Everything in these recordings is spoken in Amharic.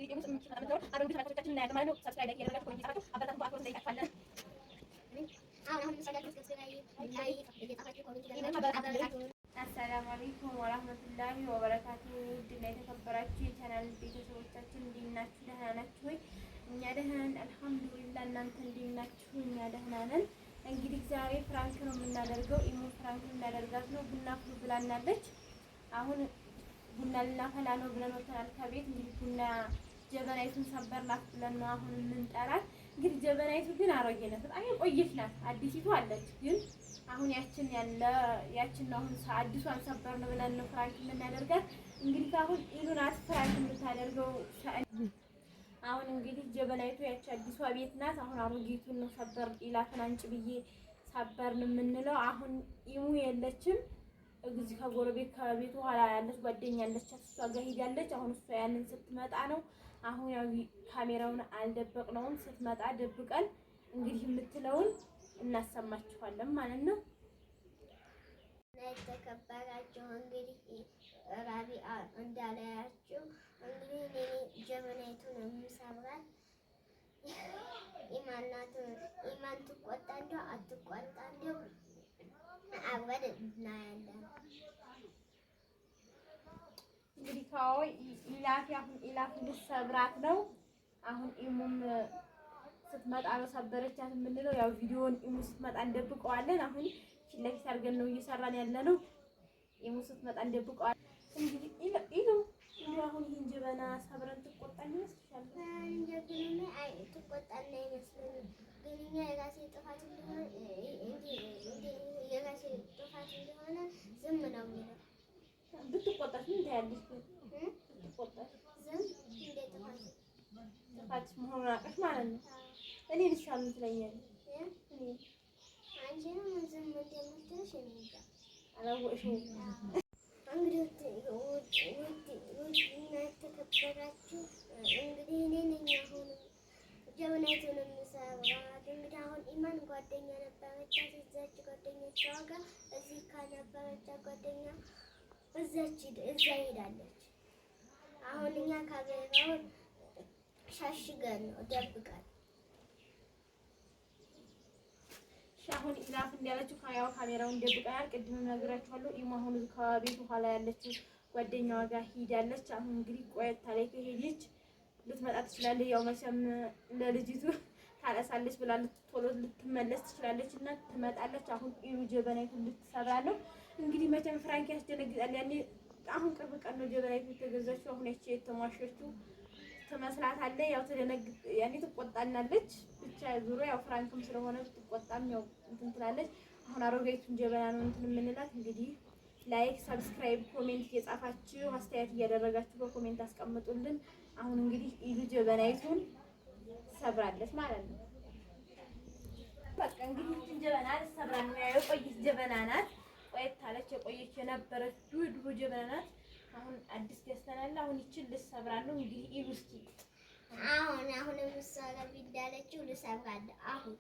እንግዲህ የሙስ ምትለው አብረን ብዙ ተመልካቾቻችን እናያለን ማለት ነው። ሰብስክራይብ ላይ ያደረጋችሁ ኮሜንት ይጻፋችሁ አበረታቱን በአክብሮት እንጠይቃችኋለን። አሰላሙ አለይኩም ወራህመቱላሂ ወበረካቱሁ። ውድና የተከበራችሁ የቻናል ቤተሰቦቻችን እንዴት ናችሁ? ደህና ናችሁ ወይ? እኛ ደህና ነን አልሐምዱሊላህ። እናንተ እንዴት ናችሁ? እኛ ደህና ነን። እንግዲህ ዛሬ ፍራንክ ነው የምናደርገው። ኢሞ ፍራንክ እናደርጋት ነው። ቡና ፍሉ ብላናለች። አሁን ቡና ልናፈላ ነው ብለን ወተናል ከቤት። እንግዲህ ቡና ጀበናይቱን ሰበርላት ብለን ነው አሁን የምንጠራት። እንግዲህ ጀበናይቱ ግን አሮጌ ናት፣ በጣም የቆየች ናት። አዲሲቱ አለች ግን አሁን ያችን አሁን አዲሷን ሰበርን ብለን ነው ፍራንክ የምናደርጋት። እንግዲህ አሁን ኢሉ ናት ፍራንክ የምታደርገው። አሁን እንግዲህ ጀበናይቱ ያች አዲሷ ቤት ናት። አሁን አሮጌቱን ነው ሰበር ኢላትን አንጭ ብዬ ሰበርን የምንለው። አሁን ኢሙ የለችም። እዚህ ከጎረቤት ከቤቱ ኋላ ያለች ጓደኛ ያለች እሷ ጋር ሄዳለች። አሁን እሷ ያንን ስትመጣ ነው። አሁን ያው ካሜራውን አልደበቅነውም። ስትመጣ ደብቀን እንግዲህ የምትለውን እናሰማችኋለን ማለት ነው። የተከበራችሁ እንግዲህ ራቢአ እንዳላያችሁ እንግዲህ እኔ ጀበናይቱን የምሰብራት ኢማን ትቆጣ እንደው አትቆጣ እንደው አብረን እናያለን። እንግዲህ ካው ኢላፍ ልትሰብራት ነው። አሁን ኢሙም ስትመጣ ነው ሰበረቻት የምንለው። ያው ቪዲዮውን ኢሙ ስትመጣ እንደብቀዋለን። አሁን ፊት ለፊት አድርገን ነው እየሰራን ያለነው። ኢሙ ስትመጣ እንደብቀዋለን። እንግዲህ ኢሉ አሁን ይሄን ጀበና ሰብረን ትቆጣኝ ይመስልሻል? እንደግነ አይ ትቆጣና ይመስለኛል። ግን እኛ የራሴ ጥፋት እንደሆነ የራሴ ጥፋት እንደሆነ ዝም ነው የሚለው። ብትቆጣሽ ምን ታያለሽ? ብትቆጣሽ ዝም እንደ ጥፋት መሆኑን አውቀሽ ማለት ነው። እኔ ልሻል ትለኛለሽ። እኔ አንቺ ነው ዝም እንደምትልሽ እንዴ? አላወቅሽም። እንግዲህ ተከበራችሁ እንግዲህ እኔ ነኝ አሁን ጀበናይቱን የምሰብራት። እንግዲህ አሁን ኢማን ጓደኛ ነበረች እዛች ጓደኞቿ ጋር እዚህ ከነበረች ጓደኛ እዛ ሄዳለች። አሁን እኛ ካሜራውን ሻሽገን ነው ደብቀን አሁን ኢላፍ እንዳለችው ያው ካሜራውን ደብቀናል። ቅድም ነግራችኋለሁ። ኢሞ አሁን ከቤቱ ኋላ ያለችው ጓደኛዋ ጋር ሄዳለች። አሁን እንግዲህ ቆየት ታለች ከሄደች ልትመጣ ትችላለች። ያው መቼም ለልጅቱ ታለሳለች ብላ ቶሎ ልትመለስ ትችላለች እና ትመጣለች። አሁን ኢሉ ጀበናይቱን ልትሰራ ነው። እንግዲህ መቼም ፍራንክ ያስደነግጣል። ያኔ አሁን ቅርብ ቀን ነው ጀበናይቱ የተገዛችው። አሁን ያቺ የተሟሸችው ትመስላታለች። ያው ያኔ ትቆጣናለች። ብቻ ዙሮ ያው ፍራንክም ስለሆነ ትቆጣም ያው እንትን ትላለች። አሁን አሮጌቱን ጀበና ነው እንትን የምንላት። እንግዲህ ላይክ፣ ሰብስክራይብ፣ ኮሜንት እየጻፋችሁ አስተያየት እያደረጋችሁ በኮሜንት አስቀምጡልን። አሁን እንግዲህ ኢሉ ጀበናይቱን ሰብራለች ማለት ነው። በቃ እንግዲህ ይህችን ጀበና ልትሰብራ ነው። ያው የቆየች ጀበና ናት። ቆየት አለች። የቆየች የነበረች ድሮ ጀበና ናት። አሁን አዲስ ገዝተናል። አሁን ይችን ልትሰብራ ነው። እንግዲህ ኢሉ እስኪ አሁን ምሳሌ ቢዳለችው ልሰብራለሁ። አሁን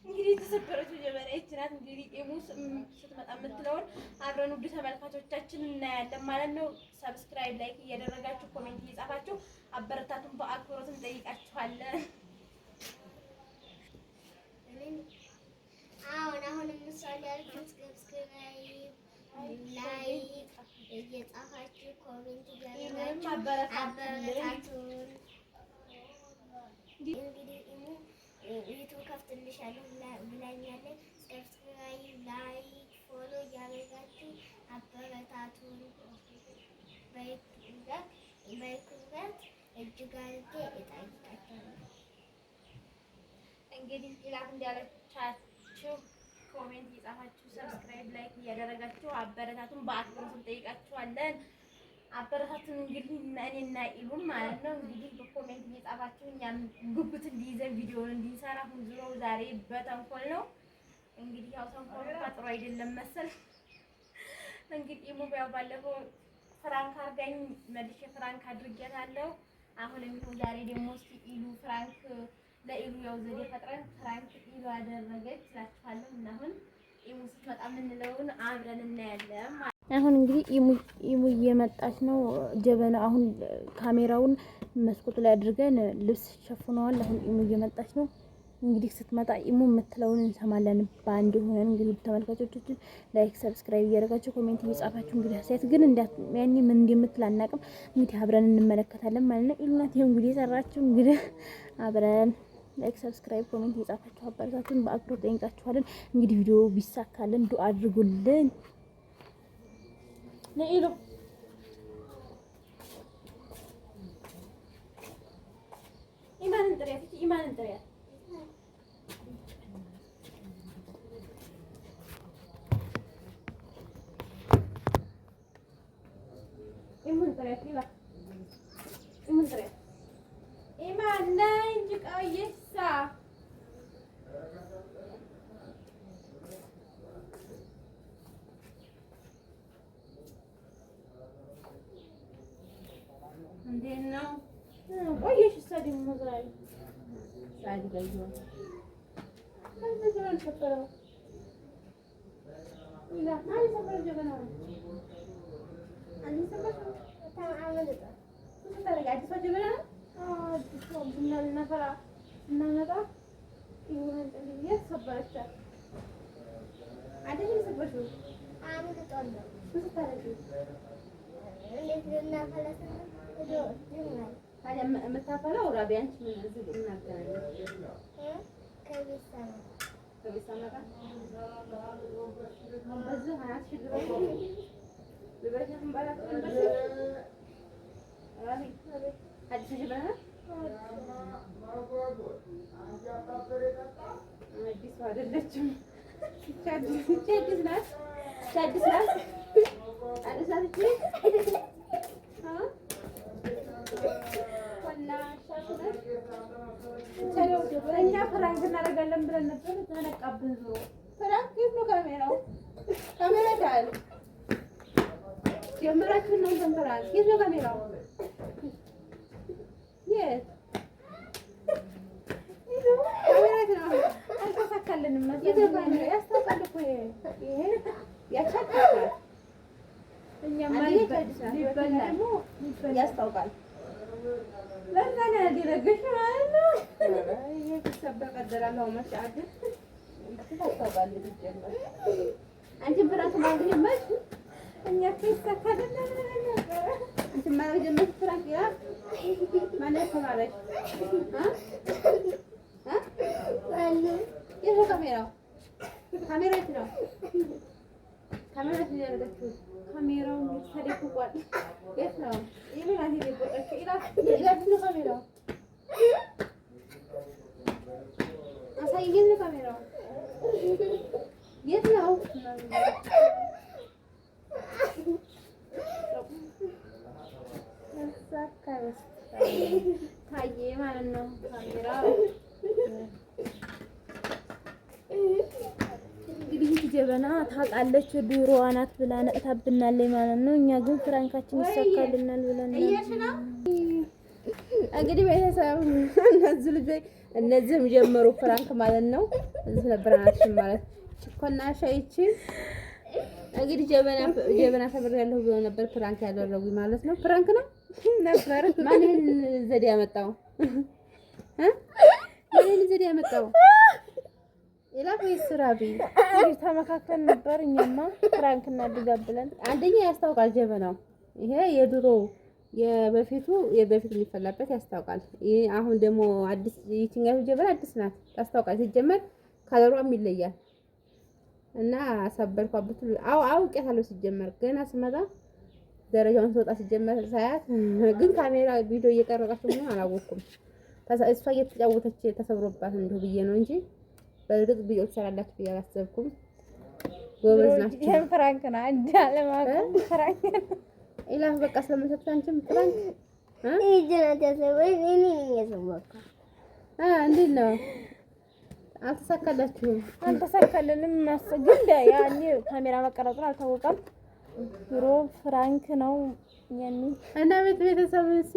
እንግዲህ የተሰበረችው ጀበና ይህች ናት። እንግዲህ ኢሙ ስትመጣ የምትለውን አብረን ውድ ተመልካቾቻችን እናያለን ማለት ነው። ሰብስክራይብ፣ ላይክ እያደረጋችሁ ኮሜንት እየጻፋችሁ አበረታቱን በአክብሮት እንጠይቃችኋለን። አሁን ምሳሌ ያልኩት ሰብስክራይብ፣ ላይክ እየጻፋችሁ ኮሜንት እያደረጋችሁ አበረታቱን። እንግዲህ ኢሙ ዩቲዩብ ከፍትልሻለሁ ብላኛለች። ሰብስክራይብ፣ ላይክ፣ ፎሎ እያደረጋችሁ አበረታቱን። በክብረት እጅግ አድርጌ እጠይቃችኋለሁ። እንግዲህ ኢላፍ እንዳለቻችሁ ኮሜንት እየጻፋችሁ ሰብስክራይብ፣ ላይክ እያደረጋችሁ አበረታቱን በአክብሮት እንጠይቃችኋለን። አበረታቱን እንግዲህ እኔና ኢሉም ማለት ነው። እንግዲህ በኮሜንት እየጻፋችሁ እኛም ጉጉት እንዲይዘን ቪዲዮውን እንዲሰራ አሁን ዙሮ ዛሬ በተንኮል ነው። እንግዲህ ያው ተንኮል ጥሩ አይደለም መሰል። እንግዲህ ኢሙ ያው ባለፈው ፍራንክ አድርጋኝ መልሼ ፍራንክ አድርጌታለሁ። አሁንም ይሁን ዛሬ ደግሞ እስኪ ኢሉ ፍራንክ ለኢሉ ያው ዘዴ ፈጥረን ፍራንክ ኢሉ አደረገች እላችኋለሁ። እና አሁን ኢሙ ስትመጣ የምንለውን አብረን እናያለን። አሁን እንግዲህ ኢሙ እየመጣች ነው። ጀበና አሁን ካሜራውን መስኮቱ ላይ አድርገን ልብስ ሸፍነዋል። አሁን ኢሙ እየመጣች ነው። እንግዲህ ስትመጣ ኢሙ የምትለውን እንሰማለን በአንድ ሆነን። እንግዲህ ተመልካቾቻችን ላይክ ሰብስክራይብ እያደረጋችሁ ኮሜንት እየጻፋችሁ እንግዲህ አስተያየት ግን ያኔ ምን እንደምትል አናውቅም። እንግዲህ አብረን እንመለከታለን ማለት ነው። ኢሉ ናት እንግዲህ የሰራችሁ። እንግዲህ አብረን ላይክ ሰብስክራይብ ኮሜንት እየጻፋችሁ አበረታቱን በአክብሮት ጠይቃችኋለን። እንግዲህ ቪዲዮ ቢሳካልን ዱአ አድርጉልን። ለኢሉ ኢማንን ጥሪያት፣ ኢማንን ጥሪያት። ኢማን ጥሪያት፣ ኢማን ጥሪያት። ኢማን ነይ እንጂ ቆየሳ እንዴት ነው? ቆየሽ እሷ ደግሞ ዛሬ ሳዲ ጋይዞ አንተ ጀበና ተፈረው ኢላ ማን ሰፈረ ጀበና አንተ ሰፈረ ታማአመለጣ ታረጋጅ ጀበና አዲስ ነው ቡና ልናፈራ እናመጣ ይሁን እንዴ ሰበረቻ አይደል ሰበረው አመለጣለ ብዙ ታረጋጅ እንዴት ልናፈላሰ ታዲያ የምታፈላው ራቢ አንቺ ምን እዚህ እናገናኛለን? ከቤት ሰማታ በዚህ ሀያት ሺህ ልበሽ እንባላት አዲስ ጀበና አዲስ አይደለችም። አዲስ ናት። አዲስ ናት። አዲስ ናት። እኛ ፍራንክ እናደርጋለን ብለን ነበር። ተነቃብን። ዞሮ ፍራንክ የት ነው ካሜራው? ካሜራ ታል ጀመራችሁ ነው ፍራንክ የት ነው ካሜራው? የት ካሜራ ነው? አልተሳካልንም። ካሜራ ያስታውቃል እኮ ይሄ ያቻካል። እኛማ ይበላል ደግሞ ያስታውቃል። ለዛ ነው ያደረገሽ ማለት ነው። ይሄ ተሰበረ ቀደራለው ማሻአል ታስታውቃል። ልጅ አንቺ ብራቱ ማግኘት ማለት እኛ ከይስተካከለና ነበር አንቺ ማለት ጀመርሽ ፍራንክ ያ ማለት ተማረሽ ይሄ ካሜራው ካሜራው ነው ካሜራው ያደረገችው ካሜራው ተደብቋል። የት ነው ይሄን ይደብቀሽ ኢላፍ ነው ካሜራው አሳይኝ ነው ካሜራው የት ነው ታየ ማለት ነው ካሜራው እንግዲህ ጀበና ታውቃለች ዱሮዋ ናት ብላ ነቅታብናለች ማለት ነው። እኛ ግን ፍራንካችን ይሳካልናል ብለን እንግዲህ ቤተሰብ እነዚህ ልጆች እነዚህም ጀመሩ ፍራንክ ማለት ነው። እዚህ ነበር አናችን ማለት ችኮና ሻይቺ እንግዲህ ጀበና ተብሬያለሁ ብሎ ነበር ፍራንክ ያደረጉኝ ማለት ነው። ፍራንክ ነው ነበር። ማን ይሄን ዘዴ ያመጣው? ማን ይሄን ዘዴ ያመጣው? ኢላፍ ይስራቢ ተመካከል ነበር። እኛማ ፍራንክ እናድርጋለን ብለን አንደኛ ያስታውቃል ጀበናው። ይሄ የድሮ የበፊቱ የሚፈላበት ያስታውቃል። ይሄ አሁን ደግሞ አዲስ ይችኛው ጀበና አዲስ ናት ታስታውቃል። ሲጀመር ከለሯም ይለያል እና ሰበርኳበት። አውቄታለሁ ሲጀመር ገና ስመጣ ደረጃውን ስወጣ ሲጀመር ሳያት ግን ካሜራ ቪዲዮ እየቀረጻችሁ ምን አላወኩም። እሷ እየተጫወተች ተሰብሮባት እንደው ብዬ ነው እንጂ በእርግጥ ቪዲዮ ትሰራላችሁ ብዬ አላሰብኩም። ጎበዝ ናችሁ። ይሄን ፍራንክ ነው አንዳለ ማለት ፍራንክ ኢላፍ በቃ ስለምትታንችም ፍራንክ ይጀናት ያሰበኝ እኔ ነኝ ያሰበካ እንዴት ነው? አልተሳካላችሁም? አልተሳካልንም። ግን ያኔ ካሜራ መቀረጹን አልታወቀም። ድሮ ፍራንክ ነው ያኔ እና ቤተሰብ እሺ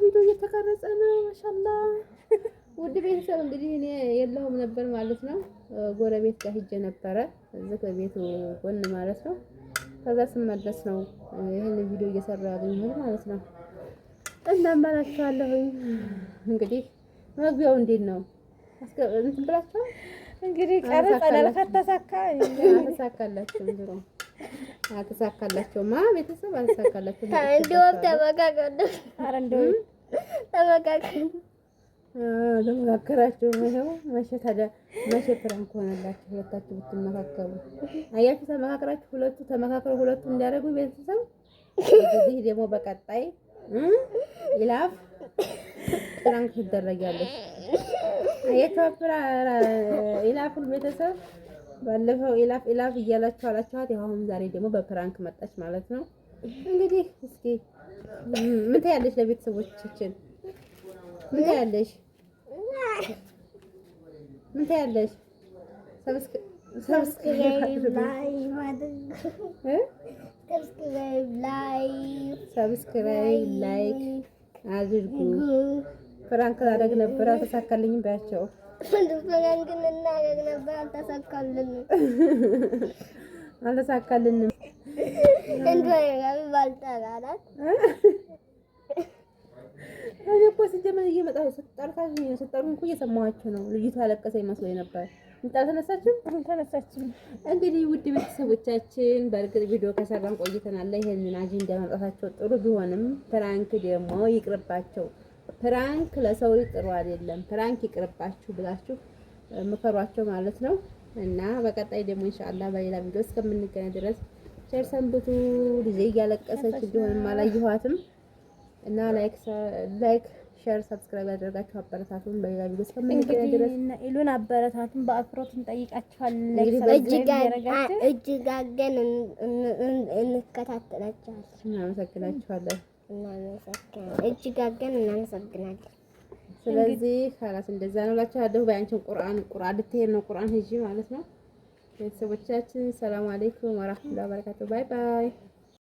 ቪዲዮ እየተቀረጸ ነው። ማሻአላ ውድ ቤተሰብ ቤተሰብ እንግዲህ እኔ የለሁም ነበር ማለት ነው። ጎረቤት ጋር ሂጄ ነበረ እዚህ ከቤቱ ጎን ማለት ነው። ከዛ ስመለስ ነው ይሄን ቪዲዮ እየሰራ ያገኘሁት ማለት ነው። እናም ባላችኋለሁ እንግዲህ መግቢያው እንዴት ነው? እንትን ብላችሁ እንግዲህ ቀረጻ ከተሳካ አልተሳካላችሁም ብሎ አልተሳካላችሁም ቤተሰብ አልተሳካላችሁም። እንደውም ተመካከሉ። ኧረ እንደውም ተመካከራችሁ ነው መቼ ታዲያ መቼ ፕራንክ ሆነላችሁ? ሁለታችሁ ብትመካከሩ አያችሁ። ተመካከራችሁ ሁለቱ እንዲያደርጉ ቤተሰብ እዚህ ደግሞ በቀጣይ ኢላፍ ፕራንክ ትደረጊያለሽ። አያችሁ ኢላፍን ቤተሰብ ባለፈው ኢላፍ እያላችሁ አላችኋት። አሁን ዛሬ ደግሞ በፕራንክ መጣች ማለት ነው። እንግዲህ እስኪ ምን ታያለሽ? ለቤተሰቦቻችን ምን ታያለሽ? ምን ታያለሽ? ሰብስክራይብ ላይክ አድርጉ። ፍራንክ ላደርግ ነበር አልተሳካልኝም። ባያቸው ፍራንክ እናደርግ ነበር አልተሳካልንም። እኔ እኮ ሲጀመር እየመጣሁ ስጠሩኝ እኮ እየሰማኋችሁ ነው። ልጅቷ ያለቀሰኝ መስሎኝ ነበር። ተነሳችም። እንግዲህ ውድ ቤተሰቦቻችን በእርግጥ ቪዲዮ ከሰራን ቆይተናል። ይሄንን አጀንዳ ማምጣታቸው ጥሩ ቢሆንም ፕራንክ ደግሞ ይቅርባቸው። ፕራንክ ለሰው ልጅ ጥሩ አይደለም። ፕራንክ ይቅርባችሁ ብላችሁ ምከሯቸው ማለት ነው። እና በቀጣይ ደግሞ ኢንሻአላህ በሌላ ቪዲዮ እስከምንገናኝ ድረስ ቸር ሰንብቱ። ልጄ እያለቀሰች ቢሆንም አላየኋትም እና ላይክ ሼር ሰብስክራይብ ያደርጋችሁ አበረታቱን። በሌላ ቪዲዮ እስከምንገናኝ ድረስ ኢሉን አበረታቱን በአክብሮት እንጠይቃችኋለን። እጅግ አድርገን እንከታተላችኋለን። እናመሰግናችኋለን። እጅግ አድርገን እናመሰግናለን። ስለዚህ ካላስ እንደዛ ነው እላችኋለሁ። በአንቺን ቁርአን ልትሄድ ነው። ቁርአን ሂጂ ማለት ነው። ቤተሰቦቻችን ሰላም አለይኩም ወራህመቱላሂ ወበረካቱ። ባይ ባይ።